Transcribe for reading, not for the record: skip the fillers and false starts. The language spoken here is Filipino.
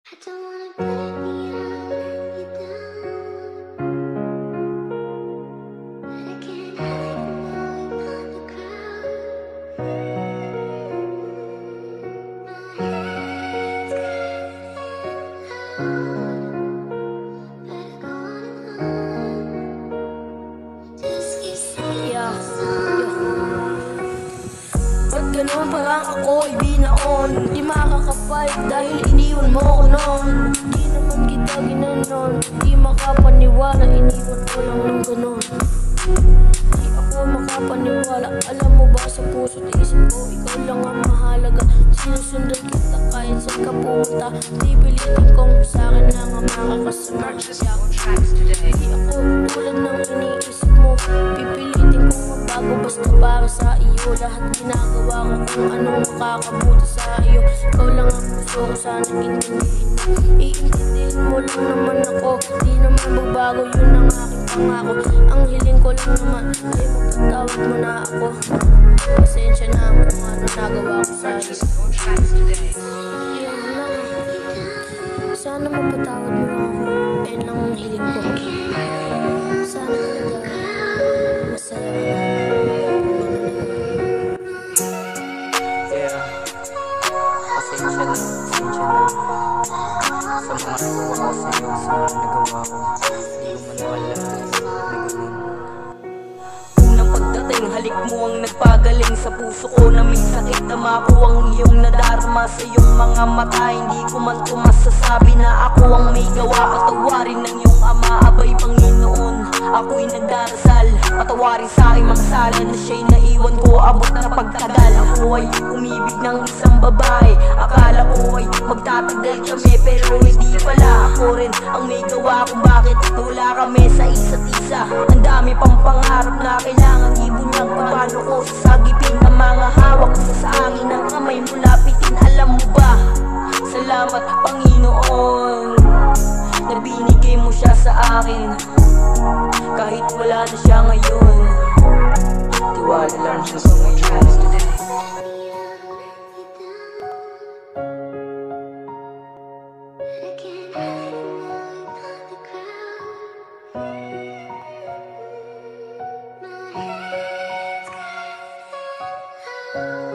I don't wanna put me out, let you down. But I can't hide from knowing on the crowd. My head's getting loud. Better go on. Just keep singing the song. Ba't ganun parang ako'y binaon? Di makakafight dahil iniwan mo ko noon. Di naman kita ginanon, di makapaniwala, iniwan mo lang ng ganun. Di ako makapaniwala, alam mo ba sa puso't isip ko, ikaw lang ang mahalaga. Sinusundan kita kahit saan ka pumunta. Di pilitin kong sa'kin lang ang makakasama. Di ako tulad ng iniisip mo, pipilitin kong mabago basta para sa iyo. Lahat ginagawa ko kung anong makakabuti sa iyo. Ikaw lang ang gusto ko sana intindihin mo. Iintindihin mo lang naman ako, di naman magbago, yun ang aking pangako. Ang hiling ko lang naman ay mapatawad mo na ako. Pasensya na kung ano nagawa ko sa iyo. Yun lang, sana mapatawad mo lang ako. Yan lang ang hiling ko. Sana talaga masaya ka na. Pasensya na sa mga nagawa ko sa'yo, sa mga nagawa ko. Hindi ko maniwala na ganun. Unang pagdating, halik mo ang nagpagaling sa puso ko na may sakit. Tama ko ang iyong nadarama sa iyong mga mata. Hindi ko man masasabi na ako ang may gawa. Patawarin ng iyong ama, abay Panginoon. Ako'y nagdarasal, patawarin sa aking mga sala na siya'y naiwan ko. Abot na pagtagal, ako ay umibig ng isang babae. Akala ko ay magtatagal kami, pero hindi pala. Ako rin ang may gawa kung bakit wala kami sa isa't isa. Ang dami pang pangarap na kailangan ibunyan. Paano ko sasagipin ang mga hawak sa akin ng kamay mo lapitin? Alam mo ba, salamat Panginoon na binigay mo siya sa akin. Kahit wala na siya ngayon, tiwala lang siya sa ngayon. Oh